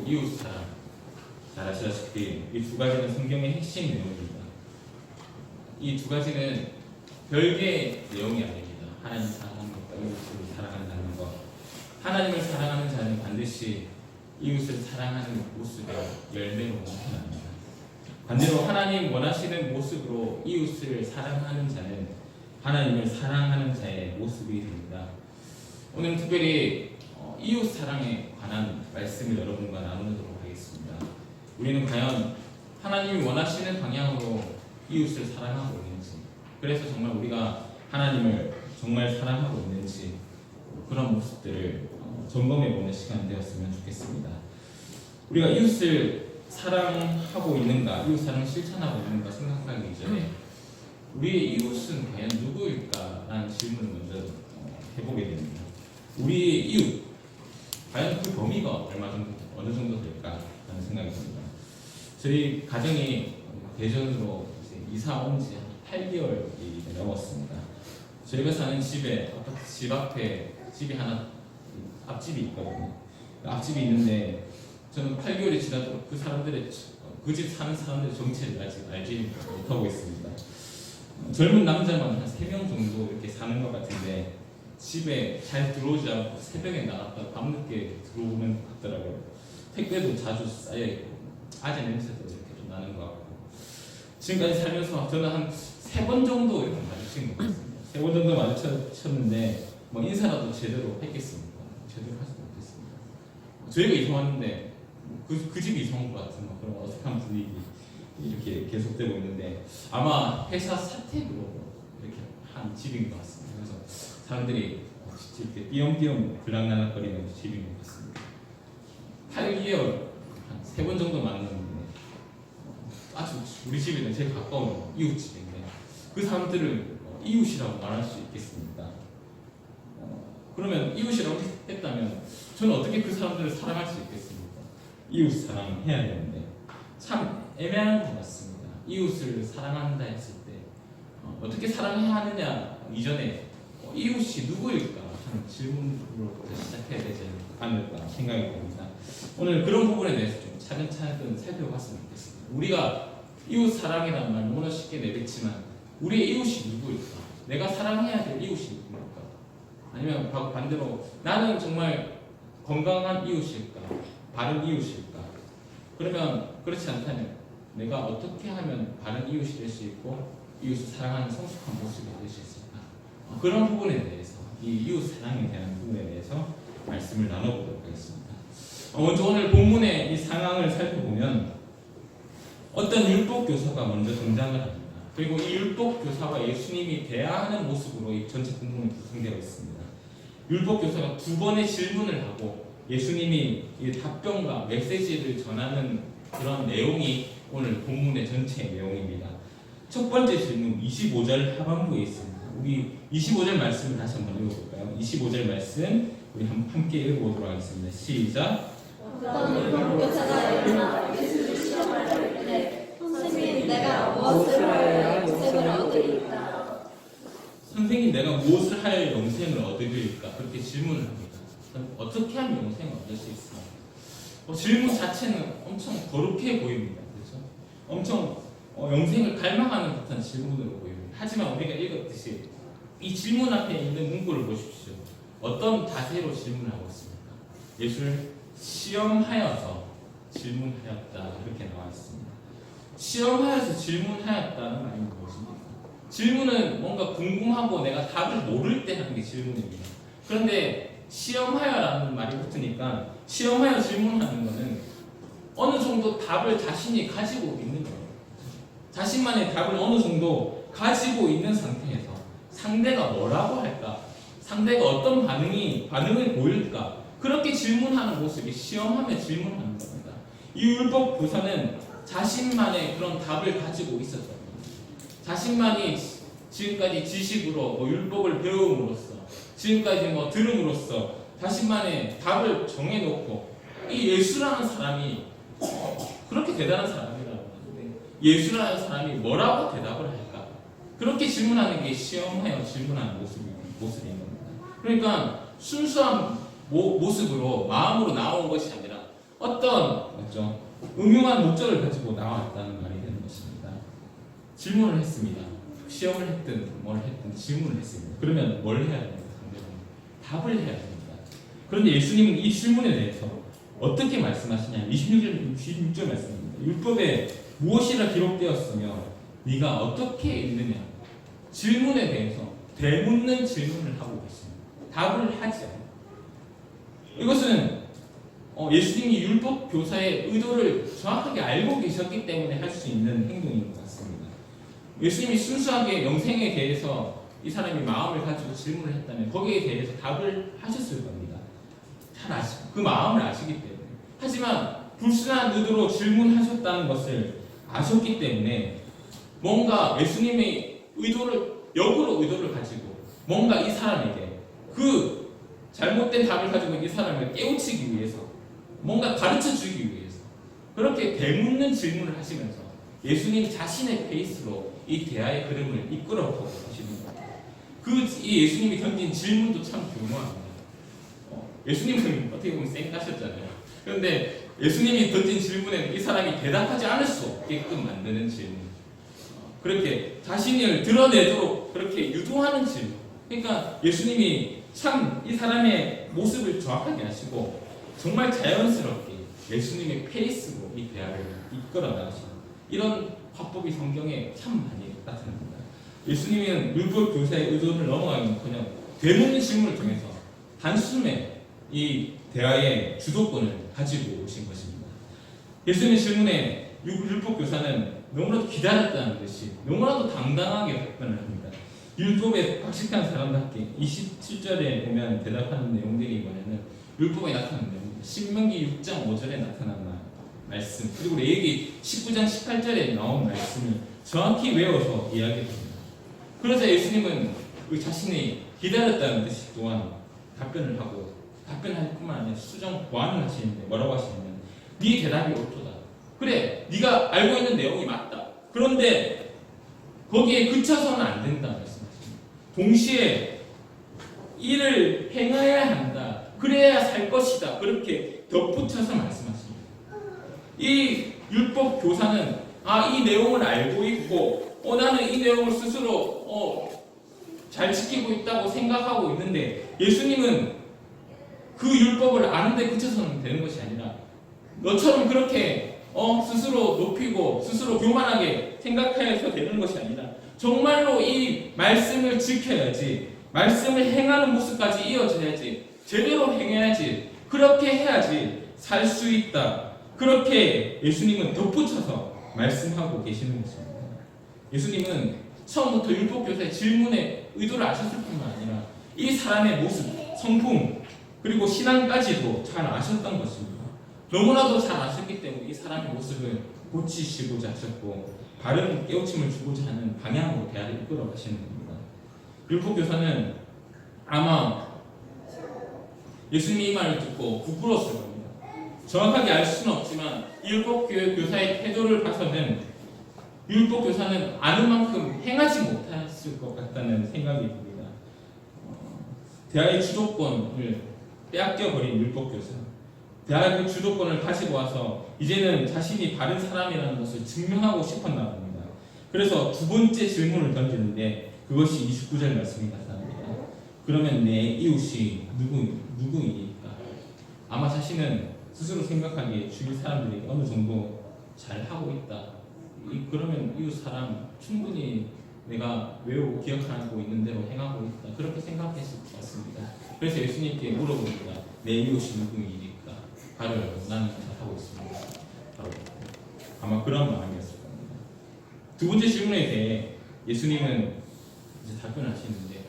이웃 사랑. 잘 아시다시피 이 두 가지는 성경의 핵심 내용입니다. 이 두 가지는 별개의 내용이 아닙니다. 하나님 사랑하는 것과 이웃을 사랑한다는 것. 하나님을 사랑하는 자는 반드시 이웃을 사랑하는 모습의 열매로 나타납니다. 반대로 하나님 원하시는 모습으로 이웃을 사랑하는 자는 하나님을 사랑하는 자의 모습이 됩니다. 오늘 특별히 이웃 사랑에 관한 말씀을 여러분과 나누도록 하겠습니다. 우리는 과연 하나님이 원하시는 방향으로 이웃을 사랑하고 있는지, 그래서 정말 우리가 하나님을 정말 사랑하고 있는지 그런 모습들을 점검해보는 시간이 되었으면 좋겠습니다. 우리가 이웃을 사랑하고 있는가, 이웃 사랑을 실천하고 있는가 생각하기 전에 우리의 이웃은 과연 누구일까라는 질문을 먼저 해보게 됩니다. 우리의 이웃, 과연 그 범위가 어느 정도 될까라는 생각이 듭니다. 저희 가정이 대전으로 이사 온 지 8개월이 넘었습니다. 저희가 사는 집에 아파트 집 앞에 집이 하나 앞집이 있거든요. 앞집이 있는데 저는 8개월이 지나도록 그 사람들의 그 집 사는 사람들의 정체를 아직 알지 못하고 있습니다. 젊은 남자만 한 3명 정도 이렇게 사는 것 같은데 집에 잘 들어오지 않고 새벽에 나갔다 밤늦게 들어오는 것 같더라고요. 택배도 자주 쌓여있고 아재 냄새도 이렇게 좀 나는 것 같고, 지금까지 살면서 저는 한 3번 정도 이렇게 마주친 것 같습니다. 3번 정도 마주쳤는데 뭐 인사라도 제대로 했겠습니까? 제대로 하지 못했습니다. 저희가 이사 왔는데 그 집이 이상한 것 같은 그런 어색한 분위기 이렇게 계속되고 있는데 아마 회사 사택으로 이렇게 한 집인 것 같습니다. 그래서 사람들이 이렇게 띄엄띄엄 들락날락거리는 집인 것 같습니다. 8개월 한 3번 정도 만났는데 아주 우리 집에는 제일 가까운 이웃집인데 그 사람들을 이웃이라고 말할 수 있겠습니까? 그러면 이웃이라고 했다면 저는 어떻게 그 사람들을 사랑할 수 있겠습니까? 이웃 사랑해야 되는데 참 애매한 것 같습니다. 이웃을 사랑한다 했을 때 어떻게 사랑해야 하느냐 이전에 이웃이 누구일까 하는 질문으로부터 시작해야 되지 않을까 생각이 듭니다. 오늘 그런 부분에 대해서 좀 차근차근 살펴봤으면 좋겠습니다. 우리가 이웃 사랑이라는 말 너무나 쉽게 내뱉지만 우리의 이웃이 누구일까? 내가 사랑해야 될 이웃이 누구일까? 아니면 반대로 나는 정말 건강한 이웃일까? 바른 이웃일까? 그러면 그렇지 않다면 내가 어떻게 하면 바른 이웃이 될 수 있고 이웃을 사랑하는 성숙한 모습이 될 수 있을까? 그런 부분에 대해서 이 이웃 사랑에 대한 부분에 대해서 말씀을 나눠보도록 하겠습니다. 먼저 오늘 본문의 이 상황을 살펴보면 어떤 율법 교사가 먼저 등장을 합니다. 그리고 이 율법 교사와 예수님이 대화하는 모습으로 이 전체 본문이 구성되어 있습니다. 율법 교사가 2번의 질문을 하고 예수님이 이 답변과 메시지를 전하는 그런 내용이 오늘 본문의 전체 내용입니다. 첫 번째 질문 25절 하반부에 있습니다. 우리 25절 말씀을 다시 한번 읽어볼까요? 25절 말씀 우리 함께 읽어보도록 하겠습니다. 시작. 어떤 율법 교사가 일어나 예수를 시험할 때 선생님 내가 무엇을 하여야 영생을 얻으리까? 선생님 내가 무엇을 하여 영생을 얻으리까? 그렇게 질문을 합니다. 어떻게 하면 영생을 얻을 수 있을까? 질문 자체는 엄청 거룩해 보입니다. 그렇죠? 엄청 영생을 갈망하는 듯한 질문으로 보입니다. 하지만 우리가 읽었듯이 이 질문 앞에 있는 문구를 보십시오. 어떤 자세로 질문을 하고 있습니까? 예수를 시험하여서 질문하였다 이렇게 나와 있습니다. 시험하여서 질문하였다는 말이 무엇입니까? 질문은 뭔가 궁금하고 내가 답을 모를 때 하는 게 질문입니다. 그런데 시험하여라는 말이 붙으니까 시험하여 질문하는 것은 어느 정도 답을 자신이 가지고 있는 거예요. 자신만의 답을 어느 정도 가지고 있는 상태에서 상대가 뭐라고 할까? 상대가 어떤 반응을 보일까? 그렇게 질문하는 모습이 시험하며 질문하는 겁니다. 이 율법 교사는 자신만의 그런 답을 가지고 있었던 겁니다. 자신만이 지금까지 지식으로 율법을 배움으로써 지금까지 들음으로써 자신만의 답을 정해놓고 이 예수라는 사람이 그렇게 대단한 사람이라고 하는데 예수라는 사람이 뭐라고 대답을 할까? 그렇게 질문하는 게 시험하여 질문하는 모습인 겁니다. 그러니까 순수한 모습으로 마음으로 나온 것이 아니라 어떤 맞죠? 음흉한 목적을 가지고 나왔다는 말이 되는 것입니다. 질문을 했습니다. 시험을 했든 뭘 했든 질문을 했습니다. 그러면 뭘 해야 됩니까? 답을 해야 됩니다. 그런데 예수님은 이 질문에 대해서 어떻게 말씀하시냐? 26절 말씀입니다. 율법에 무엇이라 기록되었으며 네가 어떻게 읽느냐? 질문에 대해서 되묻는 질문을 하고 계십니다. 답을 하지 않아요. 이것은 예수님이 율법 교사의 의도를 정확하게 알고 계셨기 때문에 할 수 있는 행동인 것 같습니다. 예수님이 순수하게 영생에 대해서 이 사람이 마음을 가지고 질문을 했다면 거기에 대해서 답을 하셨을 겁니다. 잘 아시고 그 마음을 아시기 때문에. 하지만 불순한 의도로 질문하셨다는 것을 아셨기 때문에 뭔가 예수님의 역으로 의도를 가지고 뭔가 이 사람에게 그 잘못된 답을 가지고 이 사람을 깨우치기 위해서 뭔가 가르쳐 주기 위해서 그렇게 되묻는 질문을 하시면서 예수님 자신의 페이스로 이 대화의 흐름을 이끌어가고 계시는 거예요. 이 예수님이 던진 질문도 참 교묘합니다. 예수님은 어떻게 보면 쌩까셨잖아요. 그런데 예수님이 던진 질문에는 이 사람이 대답하지 않을 수 없게끔 만드는 질문. 그렇게 자신을 드러내도록 그렇게 유도하는 질문. 그러니까 예수님이 참 이 사람의 모습을 정확하게 아시고 정말 자연스럽게 예수님의 페이스로 이 대화를 이끌어 나가시는 이런 화법이 성경에 참 많이 나타납니다. 예수님은 율법 교사의 의도를 넘어가기는커녕 되묻는 질문을 통해서 단숨에 이 대화의 주도권을 가지고 오신 것입니다. 예수님의 질문에 율법 교사는 너무나도 기다렸다는 듯이 너무나도 당당하게 답변을 합니다. 율법에 박식한 사람답게 27절에 보면 대답하는 내용들이 뭐냐면 율법에 나타나는 내용입니다. 신명기 6장 5절에 나타난 말씀 그리고 레위기 19장 18절에 나온 말씀을 정확히 외워서 이야기합니다. 그래서 예수님은 자신이 기다렸다는 듯이 또한 답변을 하고 답변할 뿐만 아니라 수정 보완을 하시는데 뭐라고 하시냐면 네 대답이 옳도다. 그래 네가 알고 있는 내용이 맞다. 그런데 거기에 그쳐서는 안 된다 말씀하십니다. 동시에 이를 행해야 한다. 그래야 살 것이다. 그렇게 덧붙여서 말씀하십니다. 이 율법 교사는 이 내용을 알고 있고 나는 이 내용을 스스로 잘 지키고 있다고 생각하고 있는데 예수님은 그 율법을 아는데 그쳐서는 되는 것이 아니라 너처럼 그렇게 스스로 높이고 스스로 교만하게 생각해서 되는 것이 아니라 정말로 이 말씀을 지켜야지 말씀을 행하는 모습까지 이어져야지 제대로 행해야지 그렇게 해야지 살 수 있다. 그렇게 예수님은 덧붙여서 말씀하고 계시는 것입니다. 예수님은 처음부터 율법교사의 질문에 의도를 아셨을 뿐만 아니라 이 사람의 모습, 성품 그리고 신앙까지도 잘 아셨던 것입니다. 너무나도 잘 아셨기 때문에 이 사람의 모습을 고치시고자 하셨고 바른 깨우침을 주고자 하는 방향으로 대화를 이끌어 가시는 겁니다. 율법교사는 아마 예수님이 이 말을 듣고 부끄러웠을 겁니다. 정확하게 알 수는 없지만 율법교사의 태도를 봐서는 율법교사는 아는 만큼 행하지 못했을 것 같다는 생각이 듭니다. 대화의 주도권을 빼앗겨버린 율법교사 대화의 주도권을 가지고 와서 이제는 자신이 바른 사람이라는 것을 증명하고 싶었나 봅니다. 그래서 두 번째 질문을 던지는데 그것이 29절 말씀이 나타납니다. 그러면 내 이웃이 누구이니까? 아마 자신은 스스로 생각하기에 주위 사람들이 어느 정도 잘하고 있다. 그러면 이웃 사람 충분히 내가 외우고 기억하고 있는 대로 행하고 있다. 그렇게 생각했을 것 같습니다. 그래서 예수님께 물어봅니다. 내 이웃이 누구이니까? 바로 나는 잘하고 있습니다. 바로 아마 그런 마음이었을 겁니다. 두 번째 질문에 대해 예수님은 이제 답변을 하시는데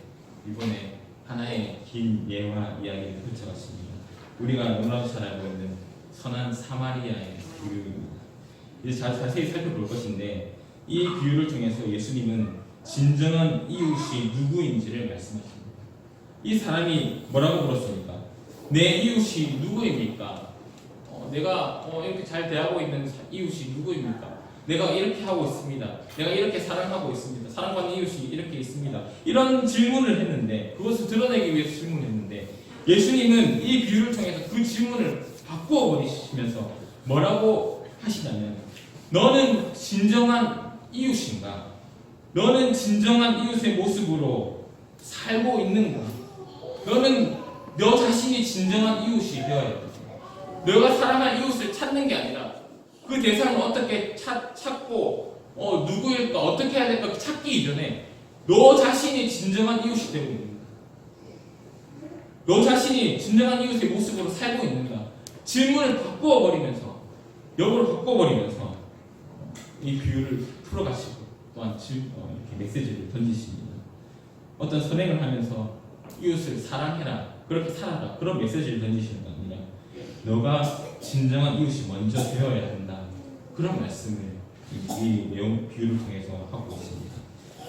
이번에 하나의 긴 예화 이야기를 펼쳐봤습니다. 우리가 너무나도 잘 알고 있는 선한 사마리아의 비유입니다. 이제 자세히 살펴볼 것인데 이 비유를 통해서 예수님은 진정한 이웃이 누구인지를 말씀하십니다. 이 사람이 뭐라고 물었습니까? 내 이웃이 누구입니까? 내가 이렇게 잘 대하고 있는 이웃이 누구입니까? 내가 이렇게 하고 있습니다. 내가 이렇게 사랑하고 있습니다. 사랑받는 이웃이 이렇게 있습니다. 이런 질문을 했는데 그것을 드러내기 위해서 질문했는데 예수님은 이 비유를 통해서 그 질문을 바꾸어 버리시면서 뭐라고 하시냐면, 너는 진정한 이웃인가? 너는 진정한 이웃의 모습으로 살고 있는가? 너는 너 자신이 진정한 이웃이 되어야 돼. 너가 사랑할 이웃을 찾는 게 아니라 그 대상을 어떻게 찾고 누구일까 어떻게 해야 될까 찾기 이전에 너 자신이 진정한 이웃이 되고 있는가? 너 자신이 진정한 이웃의 모습으로 살고 있는가? 질문을 바꾸어버리면서 역으로 바꿔버리면서 이 비유를 풀어가시고 또한 이렇게 메시지를 던지십니다. 어떤 선행을 하면서 이웃을 사랑해라, 그렇게 살아라, 그런 메시지를 던지시는 거 아니라 너가 진정한 이웃이 먼저 되어야 한다, 그런 말씀을 이 내용 비유를 통해서 하고 있습니다.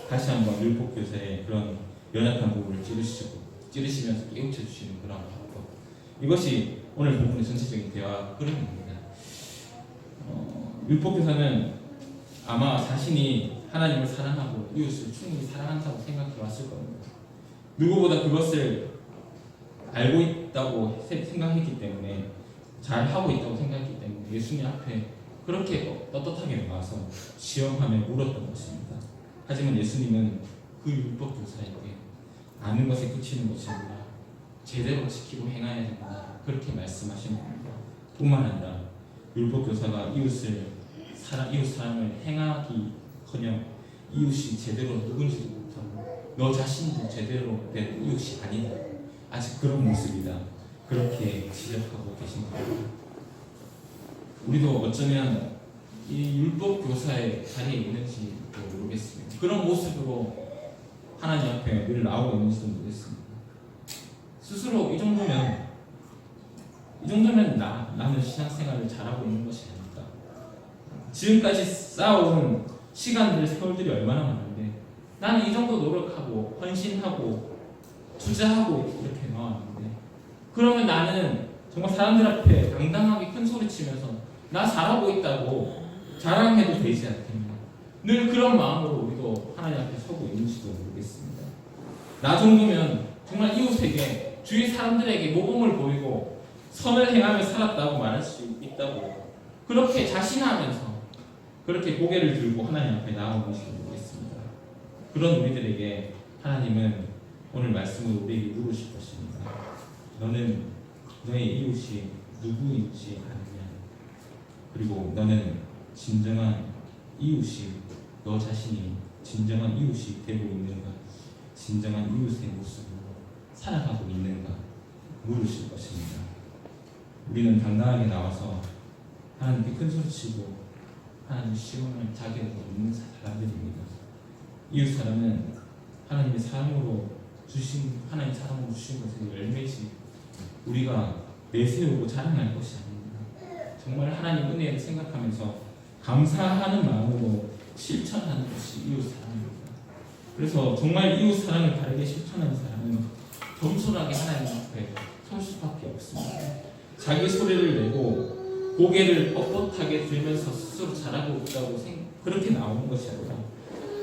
다시 한번 율법교사의 그런 연약한 부분을 찌르시면서 깨우쳐 주시는 그런 방법, 이것이 오늘 본문의 전체적인 대화 흐름입니다. 율법교사는 아마 자신이 하나님을 사랑하고 이웃을 충분히 사랑한다고 생각해 왔을 겁니다. 누구보다 그것을 알고 있다고 생각했기 때문에, 잘 하고 있다고 생각했기 때문에 예수님 앞에 그렇게 떳떳하게 나와서 시험하며 물었던 것입니다. 하지만 예수님은 그 율법교사에게 아는 것에 그치는 것이 아니라 제대로 지키고 행해야 된다, 그렇게 말씀하신 겁니다. 뿐만 아니라 율법교사가 이웃 사랑을 행하기커녕 이웃이 제대로 누군지도 못하고 너 자신도 제대로 된 이웃이 아니다, 아직 그런 모습이다, 그렇게 지적하고 계신 겁니다. 우리도 어쩌면 이 율법교사의 자리에 있는지도 모르겠습니다. 그런 모습으로 하나님 앞에 늘 나오고 있는지도 모르겠습니다. 스스로 이 정도면 나는 신앙생활을 잘하고 있는 것이 아닐까. 지금까지 쌓아온 시간들, 세월들이 얼마나 많은데 나는 이 정도 노력하고 헌신하고 투자하고 이렇게 나왔는데, 그러면 나는 정말 사람들 앞에 당당하게 큰 소리 치면서 나 잘하고 있다고 자랑해도 되지 않겠나. 늘 그런 마음으로 우리도 하나님 앞에 서고 있는지도 모르겠습니다. 나 정도면 정말 이웃에게, 주위 사람들에게 모범을 보이고 선을 행하며 살았다고 말할 수 있다고, 그렇게 자신하면서 그렇게 고개를 들고 하나님 앞에 나아오는지도 모르겠습니다. 그런 우리들에게 하나님은 오늘 말씀으로 우리에게 물으실 것입니다. 너는 너의 이웃이 누구인지 아느냐? 그리고 너는 진정한 이웃이, 너 자신이 진정한 이웃이 되고 있는가? 진정한 이웃의 모습으로 살아가고 있는가? 물으실 것입니다. 우리는 당당하게 나와서 하나님께 큰 소리치고 하나님 시험을 자격이 없는 사람들입니다. 이웃 사람은 하나님의 사랑으로 주신, 하나님 사랑으로 주신 것의 열매지 우리가 내세우고 자랑할 것이 아닙니다. 정말 하나님 은혜를 생각하면서 감사하는 마음으로 실천하는 것이 이웃 사랑입니다. 그래서 정말 이웃 사랑을 바르게 실천하는 사람은 겸손하게 하나님 앞에 설 수밖에 없습니다. 자기 소리를 내고 고개를 뻣뻣하게 들면서 스스로 잘하고 있다고 그렇게 나오는 것이 아니라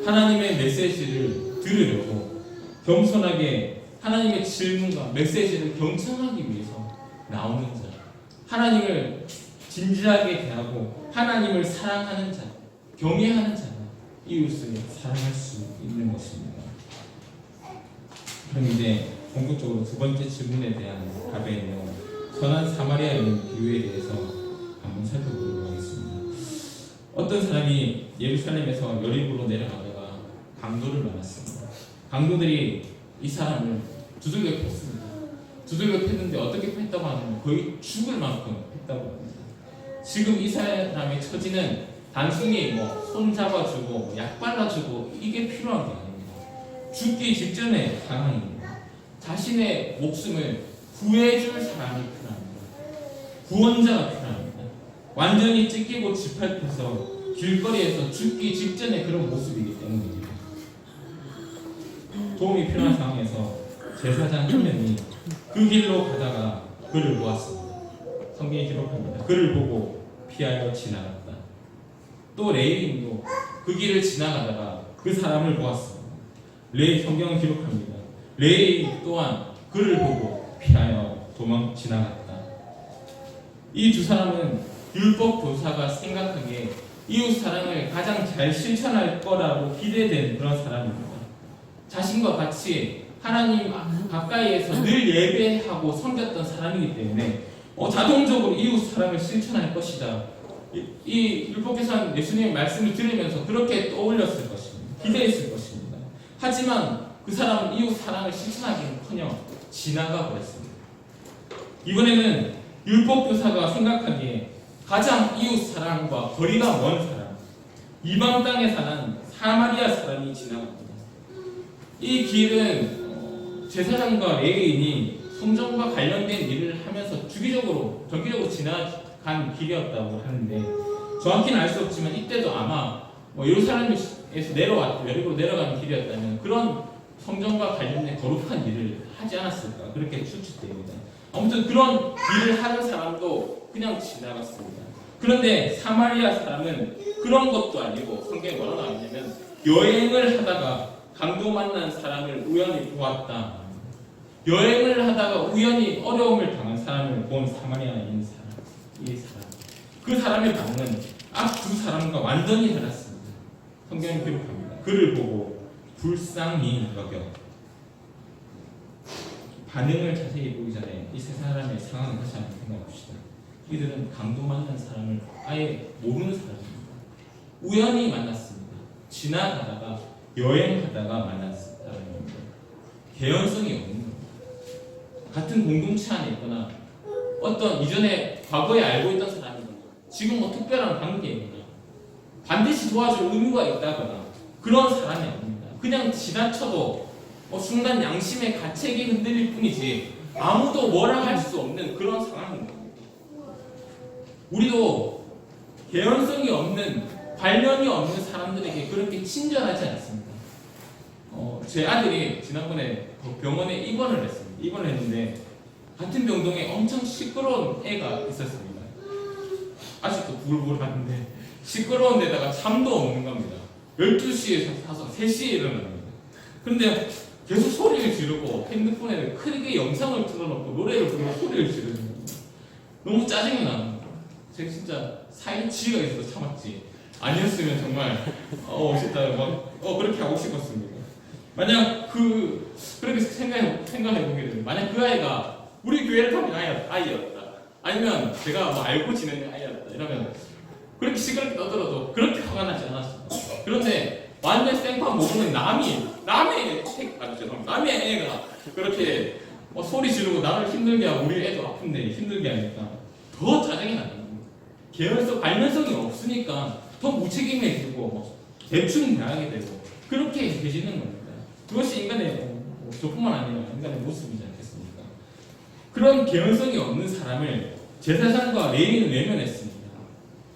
하나님의 메시지를 들으려고 겸손하게 하나님의 질문과 메시지를 경청하기 위해서 나오는 자, 하나님을 진지하게 대하고 하나님을 사랑하는 자, 경외하는 자가 이웃을 사랑할 수 있는 것입니다. 그럼 이제 본격적으로 두 번째 질문에 대한 답의 내용, 선한 사마리아 여인 비유에 대해서 한번 살펴보도록 하겠습니다. 어떤 사람이 예루살렘에서 여리고로 내려가다가 강도를 만났습니다. 강도들이 이 사람을 두들겨 팼습니다. 두들겨 팼는데 어떻게 팼다고 하면 거의 죽을 만큼 팼다고 합니다. 지금 이 사람의 처지는 단순히 손 잡아주고 약 발라주고 이게 필요한 게 아닙니다. 죽기 직전의 상황입니다. 자신의 목숨을 구해줄 사람이 필요합니다. 구원자가 필요합니다. 완전히 찢기고 짓밟혀서 길거리에서 죽기 직전의 그런 모습이기 때문입니다. 도움이 필요한 상황에서 제사장 한 명이 그 길로 가다가 그를 보았습니다. 성경이 기록합니다. 그를 보고 피하여 지나갔다. 또 레위인도 그 길을 지나가다가 그 사람을 보았습니다. 성경은 기록합니다. 레위인 또한 그를 보고 피하여 지나갔다. 이 두 사람은 율법 교사가 생각하기에 이웃 사랑을 가장 잘 실천할 거라고 기대된 그런 사람입니다. 자신과 같이 하나님 가까이에서 늘 예배하고 섬겼던 사람이기 때문에 자동적으로 이웃 사랑을 실천할 것이다. 이 율법교사는 예수님의 말씀을 들으면서 그렇게 떠올렸을 것입니다. 기대했을 것입니다. 하지만 그 사람은 이웃 사랑을 실천하기는커녕 지나가 버렸습니다. 이번에는 율법교사가 생각하기에 가장 이웃 사랑과 거리가 먼 사람, 이방 땅에 사는 사마리아 사람이 지나갑니다. 이 길은 제사장과 레위인이 성전과 관련된 일을 하면서 정기적으로 지나간 길이었다고 하는데 정확히는 알 수 없지만 이때도 아마 예루살렘에서 여리고로 내려가는 길이었다면 그런 성전과 관련된 거룩한 일을 하지 않았을까 그렇게 추측됩니다. 아무튼 그런 일을 하는 사람도 그냥 지나갔습니다. 그런데 사마리아 사람은 그런 것도 아니고 성경에 뭐라 나와 있냐면 여행을 하다가 강도 만난 사람을 우연히 보았다. 여행을 하다가 우연히 어려움을 당한 사람을 본 사마리아인 사람, 이 사람. 그 사람의 반응은 앞 두 사람과 완전히 달랐습니다. 성경이 기록합니다. 그를 보고 불쌍히 여겨. 반응을 자세히 보기 전에 이 세 사람의 상황을 다시 한번 생각해 봅시다. 이들은 강도 만난 사람을 아예 모르는 사람입니다. 우연히 만났습니다. 지나가다가 여행하다가 만난 사람입니다. 개연성이 없는 겁니다. 같은 공동체 안에 있거나 어떤 이전에 과거에 알고 있던 사람이거나 지금 특별한 관계이거나 반드시 도와줄 의무가 있다거나 그런 사람이 아닙니다. 그냥 지나쳐도 순간 양심의 가책이 흔들릴 뿐이지 아무도 뭐라 할 수 없는 그런 상황입니다. 우리도 개연성이 없는 관련이 없는 사람들에게 그렇게 친절하지 않습니다. 제 아들이 지난번에 병원에 입원을 했습니다. 입원을 했는데 같은 병동에 엄청 시끄러운 애가 있었습니다. 아직도 부글부글 하는데 시끄러운 데다가 잠도 없는 겁니다. 12시에 자서 3시에 일어납니다. 그런데 계속 소리를 지르고 핸드폰에 크게 영상을 틀어놓고 노래를 부르고 소리를 지르는 거예요. 너무 짜증이 나는 거예요. 제가 진짜 지가 있어서 참았지. 아니었으면 정말 진짜 그렇게 하고 싶었습니다. 만약 그렇게 생각해보게 되면 만약 그 아이가 우리 교회를 다니는 아이였다. 아니면 제가 알고 지내는 아이였다. 이러면 그렇게 시끄럽게 떠들어도 그렇게 화가 나지 않았습니다. 그런데 완전 생판 모르는 남의 애가 그렇게 소리 지르고 나를 힘들게 하고 우리 애도 아픈데 힘들게 하니까 더 짜증이 나는 겁니다. 개연성, 관련성이 없으니까 더 무책임해지고 대충 대하게 되고 그렇게 되지는 겁니다. 그것이 인간의 저뿐만 아니라 인간의 모습이지 않겠습니까? 그런 개연성이 없는 사람을 제사장과 레위인은 외면했습니다.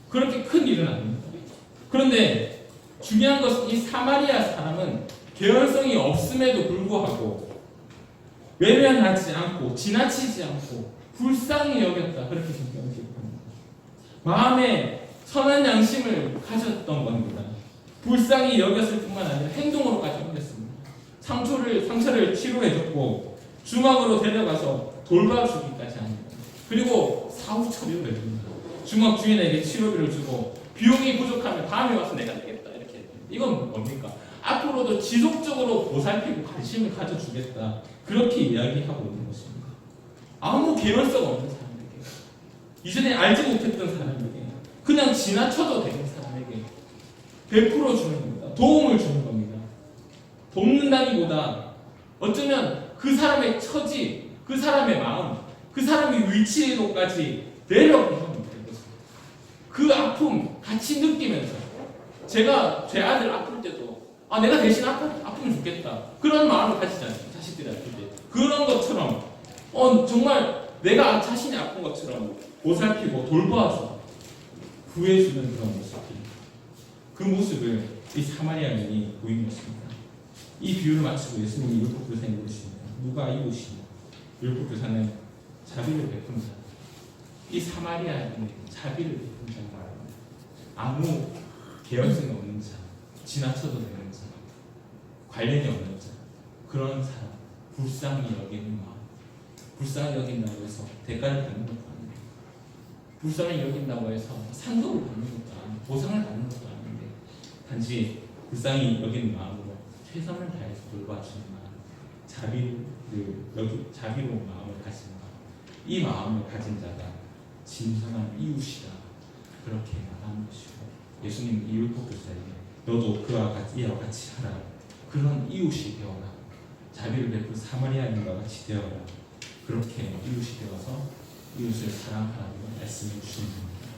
그렇게 큰 일은 아닙니다. 그런데 중요한 것은 이 사마리아 사람은 개연성이 없음에도 불구하고 외면하지 않고 지나치지 않고 불쌍히 여겼다. 그렇게 성경은 기록합니다. 마음에 선한 양심을 가졌던 겁니다. 불쌍히 여겼을 뿐만 아니라 행동으로까지 옮겼습니다. 상처를 치료해줬고 중학으로 데려가서 돌봐주기까지 합니다. 그리고 사후 처리를 해줍니다. 중학 주인에게 치료비를 주고 비용이 부족하면 다음에 와서 내가 내겠다 이렇게. 이건 뭡니까? 앞으로도 지속적으로 보살피고 관심을 가져주겠다. 그렇게 이야기하고 있는 것입니다. 아무 개연성 없는 사람에게, 이전에 알지 못했던 사람에게, 그냥 지나쳐도 되는 사람에게 베풀어 주는 겁니다. 도움을 주는 겁니다. 돕는다기보다 어쩌면 그 사람의 처지, 그 사람의 마음, 그 사람의 위치에도까지 내려보는 겁니다. 그 아픔 같이 느끼면서 제가 제 아들 아플 때도 내가 대신 아프면 좋겠다 그런 마음을 가지지 않습니다. 자식들이 아플 때 그런 것처럼 정말 내가 자신이 아픈 것처럼 보살피고 돌봐서 구해주는 그런 모습들, 그 모습을 이 사마리아인이 보이는 것입니다. 이 비유를 마치고 예수님이 율법교사에 물으십니다. 누가 이웃이냐? 율법교사는 자비를 베푼 자, 이 사마리아인은 자비를 베푼 자를 말합니다. 아무 개연성이 없는 자, 지나쳐도 되는 자, 관련이 없는 자, 그런 사람, 불쌍히 여기는 마음, 불쌍히 여긴다고 해서 대가를 받는 것도 아닙니다. 불쌍히 여긴다고 해서 상급을 받는 것도 아니고 보상을 받는 것도 아닌데 단지 불쌍히 여기는 마음으로 최선을 다해서 돌봐주는 마음, 자비로 마음을 가진 마음, 이 마음을 가진 자가 진정한 이웃이다, 그렇게 말하는 것이고, 예수님 이 율법교사에게 너도 이와 같이 하라, 그런 이웃이 되어라, 자비를 베풀 사마리아인과 같이 되어라, 그렇게 이웃이 되어서 이웃을 사랑하라고 말씀해 주시는 겁니다.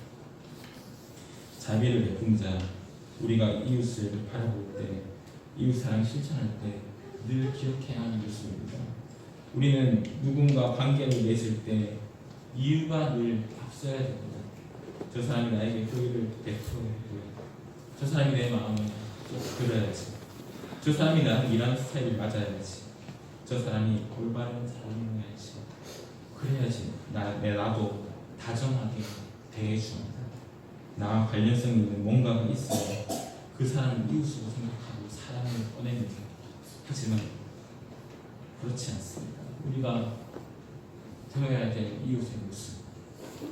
자비를 베푼 자, 우리가 이웃을 바라볼 때, 이웃 사랑 실천할 때 늘 기억해야 하는 것입니다. 우리는 누군가 관계를 맺을 때 이유가 늘 앞서야 됩니다. 저 사람이 나에게 호의를 베풀어야 되고요, 저 사람이 내 마음을 들어야지, 저 사람이 나랑 일하는 스타일이 맞아야지, 저 사람이 올바른 사람이어야지, 그래야지 나도 다정하게 대해줍니다. 나와 관련성 있는 뭔가가 있어야 그 사람을 이웃으로 생각하고 사랑을 꺼내면서, 하지만 그렇지 않습니다. 우리가 되어야 될 이웃의 모습,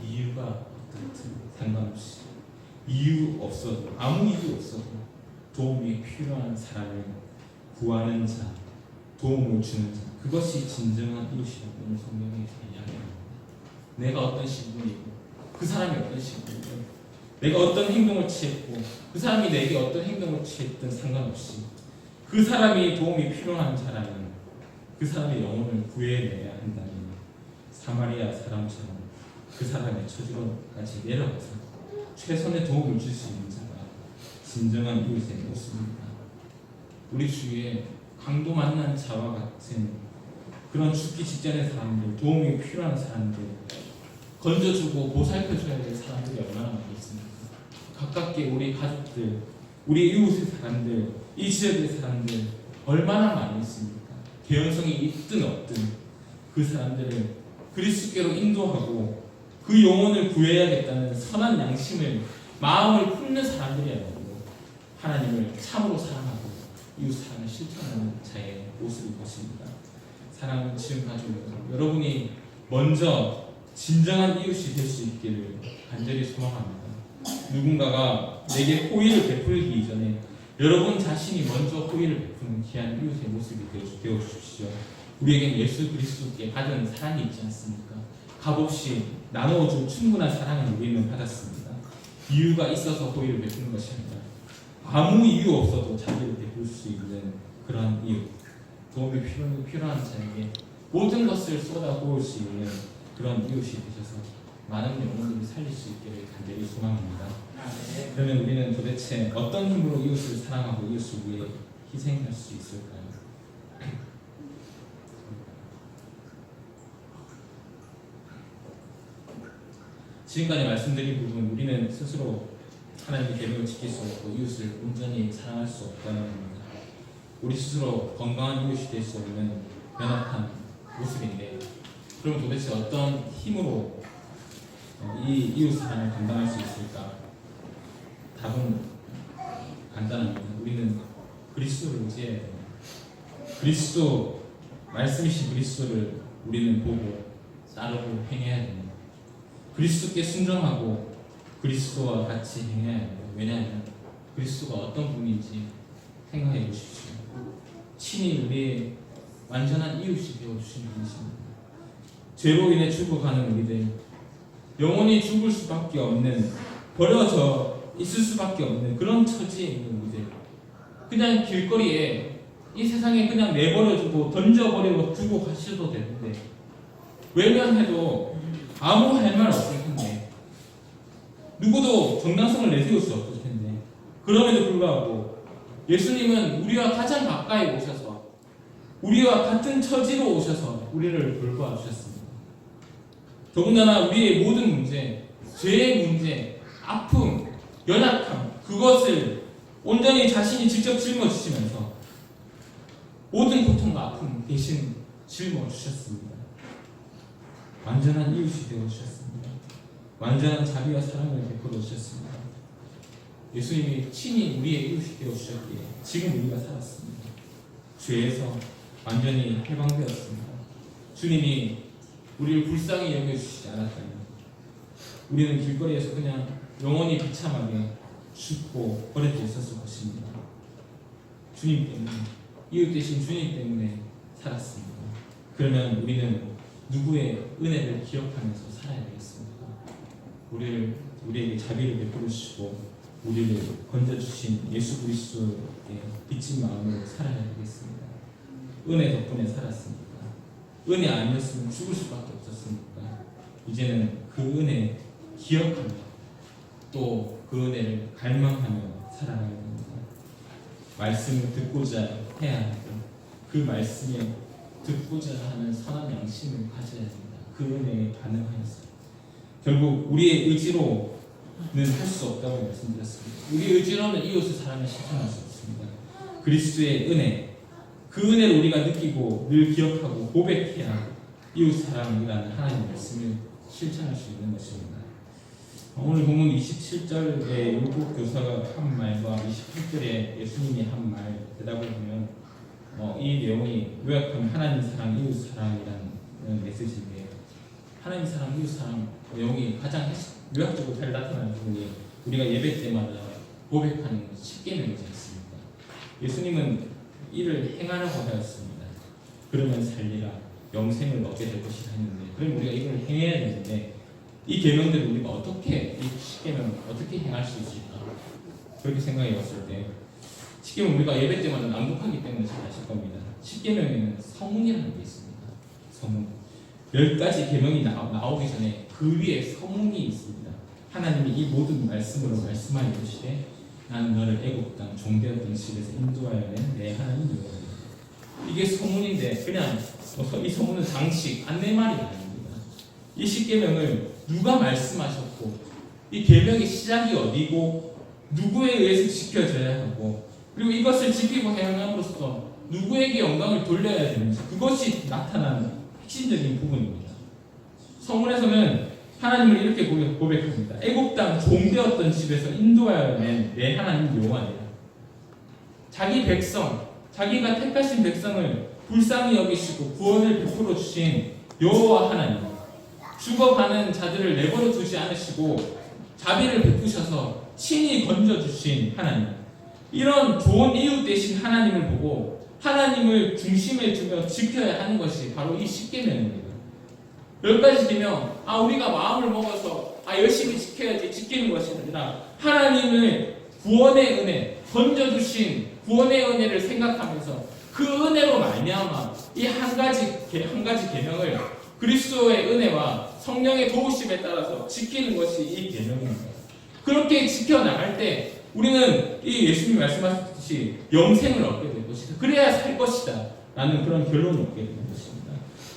이유가 어떻든 상관없이, 아무 이유 없어도 도움이 필요한 사람을 구하는 자, 도움을 주는 자, 그것이 진정한 이웃이라고 오늘 성경에 이야기합니다. 내가 어떤 신분이고 그 사람이 어떤 신분이고, 내가 어떤 행동을 취했고 그 사람이 내게 어떤 행동을 취했든 상관없이 그 사람이 도움이 필요한 자라면 그 사람의 영혼을 구해내야 한다면 사마리아 사람처럼 그 사람의 처지로까지 내려가서 최선의 도움을 줄 수 있는 자가 진정한 이웃의 모습입니다. 우리 주위에 강도 만난 자와 같은 그런 죽기 직전의 사람들, 도움이 필요한 사람들, 건져주고 보살펴줘야 될 사람들이 얼마나 많이 있습니까? 가깝게 우리 가족들, 우리 이웃의 사람들, 이 지역의 사람들 얼마나 많이 있습니까? 개연성이 있든 없든 그 사람들을 그리스도께로 인도하고 그 영혼을 구해야겠다는 선한 양심을, 마음을 품는 사람들이 아니고 하나님을 참으로 사랑하고 이웃 사랑을 실천하는 자의 모습일 것입니다. 사랑하는 지금 가족 여러분이 먼저 진정한 이웃이 될 수 있기를 간절히 소망합니다. 누군가가 내게 호의를 베풀기 이전에 여러분 자신이 먼저 호의를 베푸는 귀한 이웃의 모습이 되어 주십시오. 우리에겐 예수 그리스도께 받은 사랑이 있지 않습니까? 값없이 나누어준 충분한 사랑을 우리는 받았습니다. 이유가 있어서 호의를 베푸는 것이 아니라 아무 이유 없어도 자비를 베풀 수 있는 그런 이유, 도움이 필요한 자에게 모든 것을 쏟아부을 수 있는 그런 이웃이 되셔서 많은 영혼들을 살릴 수 있기를 간절히 소망합니다. 그러면 우리는 도대체 어떤 힘으로 이웃을 사랑하고 이웃을 위해 희생할 수 있을까요? 지금까지 말씀드린 부분, 우리는 스스로 하나님의 계명을 지킬 수 없고 이웃을 온전히 사랑할 수 없다는 겁니다. 우리 스스로 건강한 이웃이 될 수 없는 연약한 모습인데, 그럼 도대체 어떤 힘으로 이 이웃 사랑을 감당할 수 있을까? 답은 간단합니다. 우리는 그리스도를 의지해야 됩니다. 그리스도, 말씀이신 그리스도를 우리는 보고 따르고 행해야 됩니다. 그리스도께 순종하고 그리스도와 같이 행해야 합니다. 왜냐하면 그리스도가 어떤 분인지 생각해 보십시오. 친히 우리의 완전한 이웃이 되어주신 분이십니다. 죄로 인해 죽어가는 우리들, 영원히 죽을 수밖에 없는, 버려져 있을 수밖에 없는 그런 처지에 있는 우리들, 그냥 길거리에 이 세상에 그냥 내버려두고 던져버리고 두고 가셔도 되는데 외면해도 아무 할 말 없을 텐데, 누구도 정당성을 내세울 수 없을 텐데, 그럼에도 불구하고 예수님은 우리와 가장 가까이 오셔서 우리와 같은 처지로 오셔서 우리를 돌보아 주셨습니다. 더군다나 우리의 모든 문제, 죄의 문제, 아픔, 연약함, 그것을 온전히 자신이 직접 짊어지시면서 모든 고통과 아픔 대신 짊어주셨습니다. 완전한 이웃이 되어주셨습니다. 완전한 자비와 사랑을 베풀어 주셨습니다. 예수님이 친히 우리의 이웃이 되어주셨기에 지금 우리가 살았습니다. 죄에서 완전히 해방되었습니다. 주님이 우리를 불쌍히 여겨주시지 않았다면 우리는 길거리에서 그냥 영원히 비참하게 죽고 버려져 있었을 것입니다. 주님 때문에, 이웃 대신 주님 때문에 살았습니다. 그러면 우리는 누구의 은혜를 기억하면서 살아야 되겠습니까? 우리에게 자비를 베풀어 주시고 우리를 건져주신 예수 그리스도의 빚진 마음으로 살아야 되겠습니다. 은혜 덕분에 살았습니까? 은혜 아니었으면 죽을 수밖에 없었습니까? 이제는 그 은혜 기억하며 또 그 은혜를 갈망하며 살아가야 됩니다. 말씀을 듣고자 해야 하고 그 말씀에 듣고자 하는 선한 양심을 가져야 됩니다. 그 은혜에 반응하여서 결국 우리의 의지로는 할 수 없다고 말씀드렸습니다. 우리의 의지로는 이웃을 사랑을 실천할 수 없습니다. 그리스도의 은혜, 그 은혜를 우리가 느끼고 늘 기억하고 고백해야 이웃 사랑이라는 하나님의 말씀을 실천할 수 있는 것입니다. 오늘 본문 27절에 율법 교사가 한 말과 28절에 예수님이 한 말 대답을 보면 이 내용이 요약하면 하나님 사랑, 이웃 사랑이라는 메시지인데 하나님 사랑, 이웃 사랑 내용이 가장 요약적으로 잘 나타나는 부분이 우리가 예배 때마다 고백하는 십계명이지 않습니까? 예수님은 이를 행하라고 하였습니다. 그러면 살리라, 영생을 얻게 될 것이라 했는데 그럼 우리가 이걸 행해야 되는데 이 계명들을 우리가 어떻게 이 십계명을 어떻게 행할 수 있을까? 그렇게 생각해 봤을 때 십계명 우리가 예배 때마다 낭독하기 때문에 잘 아실 겁니다. 십계명에는 서문이라는 게 있습니다. 서문 10가지 계명이 나오기 전에 그 위에 서문이 있습니다. 하나님이 이 모든 말씀으로 말씀하여 이르시되 나는 너를 애굽 땅 종되었던 집에서 인도하여 낸 내 하나님 여호와이다. 이게 서문인데 그냥 이 서문은 장식 안내말이 아닙니다. 이 십계명을 누가 말씀하셨고 이 계명의 시작이 어디고 누구에 의해서 지켜져야 하고 그리고 이것을 지키고 행함으로써 누구에게 영광을 돌려야 되는지 그것이 나타나는 핵심적인 부분입니다. 서문에서는 하나님을 이렇게 고백합니다. 애굽 땅 종되었던 집에서 인도하여 낸 내 하나님 여호와이다. 자기 백성, 자기가 택하신 백성을 불쌍히 여기시고 구원을 베풀어 주신 여호와 하나님, 죽어가는 자들을 내버려 두지 않으시고 자비를 베푸셔서 친히 건져주신 하나님, 이런 좋은 이웃 되신 하나님을 보고 하나님을 중심에 두며 지켜야 하는 것이 바로 이 십계명입니다. 10가지 계명, 우리가 마음을 먹어서 열심히 지켜야지 지키는 것이 아니라 하나님의 구원의 은혜, 건져주신 구원의 은혜를 생각하면서 그 은혜로 말미암아 이 한 가지 계명을 그리스도의 은혜와 성령의 도우심에 따라서 지키는 것이 이 계명입니다. 그렇게 지켜나갈 때 우리는 이 예수님이 말씀하셨듯이 영생을 얻게 될 것이다. 그래야 살 것이다. 라는 그런 결론을 얻게 되는 것입니다.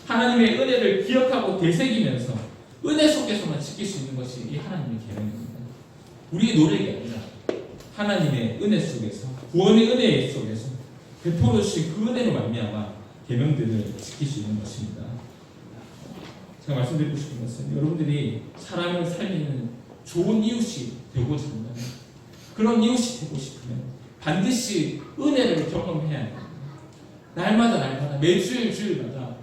하나님의 은혜를 기억하고 되새기면서 은혜 속에서만 지킬 수 있는 것이 이 하나님의 계명입니다. 우리의 노력이 아니라 하나님의 은혜 속에서 구원의 은혜 속에서 베풀어 주신 그 은혜로 말미암아 계명들을 지킬 수 있는 것입니다. 제가 말씀드리고 싶은 것은 여러분들이 사람을 살리는 좋은 이웃이 되고자 한다면 그런 이웃이 되고 싶으면 반드시 은혜를 경험해야 합니다. 날마다 매주일마다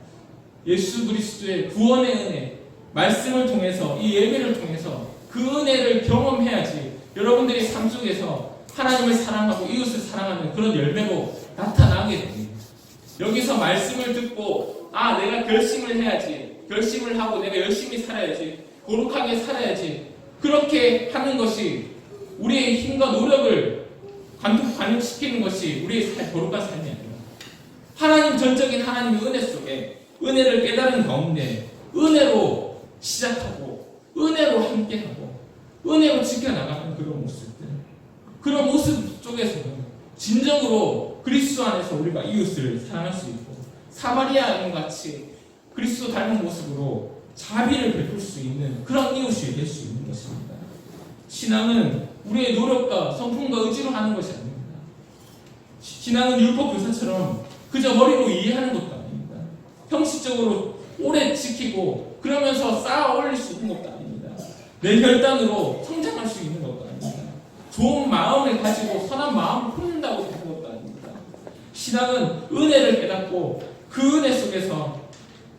예수 그리스도의 구원의 은혜 말씀을 통해서 이 예배를 통해서 그 은혜를 경험해야지 여러분들이 삶 속에서 하나님을 사랑하고 이웃을 사랑하는 그런 열매로 나타나게 됩니다. 여기서 말씀을 듣고 내가 결심을 해야지, 결심을 하고 내가 열심히 살아야지, 거룩하게 살아야지, 그렇게 하는 것이 우리의 힘과 노력을 관통시키는 것이 우리의 거룩한 삶이 아니라 하나님 전적인 하나님의 은혜 속에 은혜를 깨달은 가운데 은혜로 시작하고 은혜로 함께하고 은혜로 지켜나가는 그런 모습들, 그런 모습 쪽에서는 진정으로 그리스도 안에서 우리가 이웃을 사랑할 수 있고 사마리아인 같이 그리스도 닮은 모습으로 자비를 베풀 수 있는 그런 이웃이 될 수 있는 것입니다. 신앙은 우리의 노력과 성품과 의지로 하는 것이 아닙니다. 신앙은 율법 교사처럼 그저 머리로 이해하는 것도 아닙니다. 형식적으로 오래 지키고 그러면서 쌓아 올릴 수 있는 것도 아닙니다. 내 혈단으로 성장할 수 있는 것도 아닙니다. 좋은 마음을 가지고 선한 마음을 품는다고 되는 것도 아닙니다. 신앙은 은혜를 깨닫고 그 은혜 속에서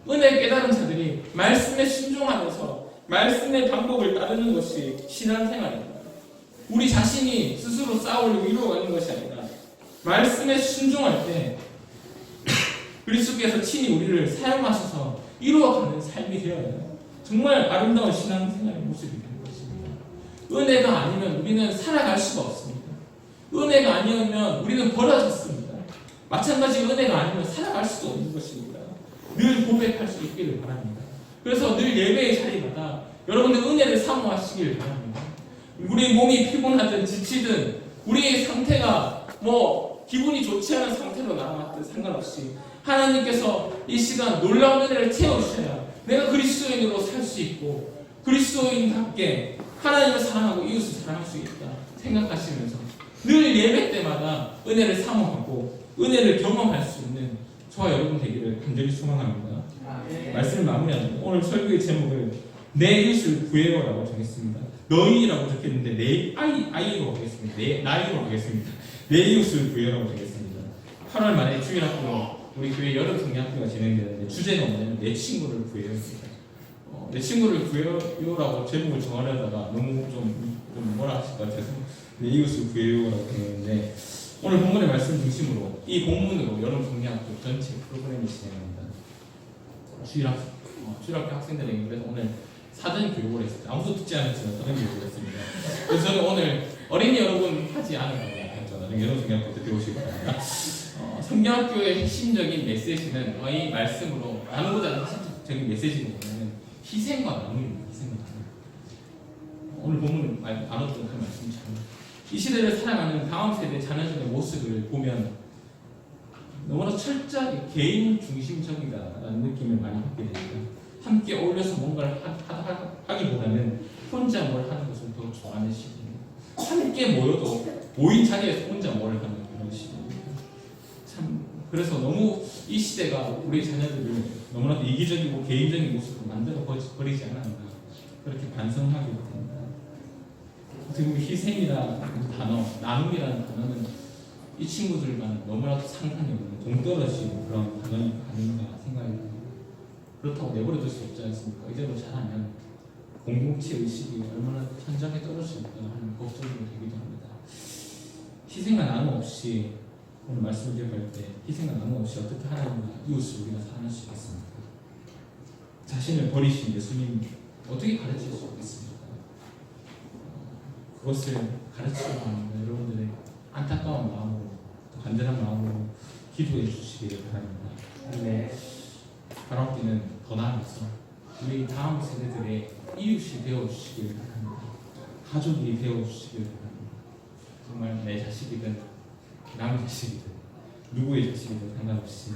은혜 깨달은 자들이 말씀에 순종하면서 말씀의 방법을 따르는 것이 신앙생활입니다. 우리 자신이 스스로 쌓아올리고 이루어가는 것이 아니라 말씀에 순종할 때 그리스도께서 친히 우리를 사용하셔서 이루어가는 삶이 되어야 해요. 정말 아름다운 신앙생활의 모습이 되는 것입니다. 은혜가 아니면 우리는 살아갈 수가 없습니다. 은혜가 아니면 우리는 버려졌습니다. 마찬가지 은혜가 아니면 살아갈 수도 없는 것입니다. 늘 고백할 수 있기를 바랍니다. 그래서 늘 예배의 자리마다 여러분들 은혜를 사모하시길 바랍니다. 우리 몸이 피곤하든 지치든 우리의 상태가 기분이 좋지 않은 상태로 나아갔든 상관없이 하나님께서 이 시간 놀라운 은혜를 채워주셔야 내가 그리스도인으로 살 수 있고 그리스도인답게 하나님을 사랑하고 이웃을 사랑할 수 있다 생각하시면서 늘 예배 때마다 은혜를 사모하고 은혜를 경험할 수 있는 저와 여러분 되기를 간절히 소망합니다. 말씀을 마무리합니다. 오늘 설교의 제목을 내 이웃을 구해요라고 정했습니다. 너희라고 적혔는데 내 아이로 하겠습니다. 내 나이로 하겠습니다. 내 이웃을 구해요라고 정했습니다. 8월 말에 주일학교 우리 교회 여름 성경학교가 진행되는데 주제가 뭐냐면 내 친구를 구해요입니다. 내 친구를 구해요라고 제목을 정하려다가 너무 좀 뭐라 하실 것 같아서 내 이웃을 구해요라고 했는데 오늘 본문의 말씀 중심으로 이 본문으로 여름 성경학교 전체 프로그램이 진행합니다. 주일학교 학생들에게 그래서 오늘 사전 교육을 했습니다. 아무도 듣지 않았지만 사전 교육을 했습니다. 그래서 저는 오늘 어린이 여러분 하지 않으라고 했죠. 나중에 여름 성경학교 때 배우시기 바랍니다. 성경학교의 핵심적인 메시지는 이 말씀으로 나누고자 하는 핵심적인 메시지는 뭐냐면 희생과 나눔입니다. 희생과 나눔. 오늘 본문 나눴던 그 말씀처럼 이 시대를 살아가는 다음 세대 자녀들의 모습을 보면 너무나 철저하게 개인 중심적이다라는 느낌을 많이 받게 됩니다. 함께 어울려서 뭔가를 하기보다는 혼자 뭘 하는 것을 더 좋아하는 시대입니다. 함께 모여도 모인 자리에서 혼자 뭘 하는 그런 시대입니다. 참 그래서 너무 이 시대가 우리 자녀들을 너무나 이기적이고 개인적인 모습으로 만들어 버리지 않았나 그렇게 반성하게 됩니다. 어떻게 보면 희생이라는 단어, 나눔이라는 단어는 이 친구들과 너무나도 상관이 없는 동떨어진 그런 단어가 아닌가 생각이 듭니다. 그렇다고 내버려둘 수 없지 않습니까? 이대로 잘하면 공동체 의식이 얼마나 현장에 떨어질까 하는 걱정이 되기도 합니다. 희생과 나눔 없이 오늘 말씀을 기억할 때 희생과 나눔 없이 어떻게 하나님과 이웃을 우리가 사랑할 수 있겠습니까? 자신을 버리신 예수님 어떻게 가르칠 수 있겠습니까? 그것을 가르치려고 하는 여러분들의 안타까운 마음으로 또 간절한 마음으로 기도해 주시기를 바랍니다. 그리고 바람기는 더 나아가서 우리 다음 세대들의 이웃이 되어주시길 바랍니다. 가족이 되어주시길 바랍니다. 정말 내 자식이든 남의 자식이든 누구의 자식이든 상관없이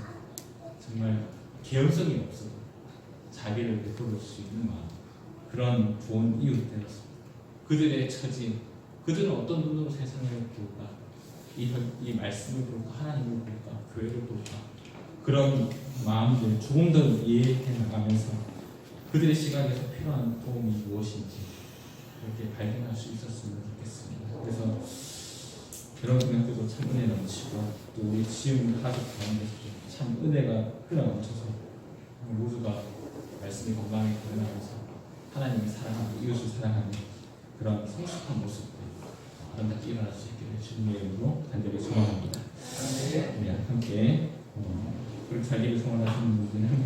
정말 개연성이 없어도 자비를 베풀어 줄 수 있는 마음 그런 좋은 이웃 되었습니다. 그들의 처지 그들은 어떤 눈으로 세상을 볼까 이 말씀을 볼까 하나님을 볼까 교회를 볼까 그런 마음들 조금 더 이해해 나가면서 그들의 시각에서 필요한 도움이 무엇인지 그렇게 발견할 수 있었으면 좋겠습니다. 그래서 그런 생각들도 참 은혜 넘치고 또 우리 지금 가족 가운데서도 참 은혜가 흘러넘쳐서 모두가 말씀이 건강하게 드러나면서 하나님을 사랑하고 이웃을 사랑하는 그런 성숙한 모습들 아름답게 일어날 수 있기를 주님의 이름으로 간절히 소망합니다. 네, 함께 그렇게 살기를 소원하시는 분들은 함께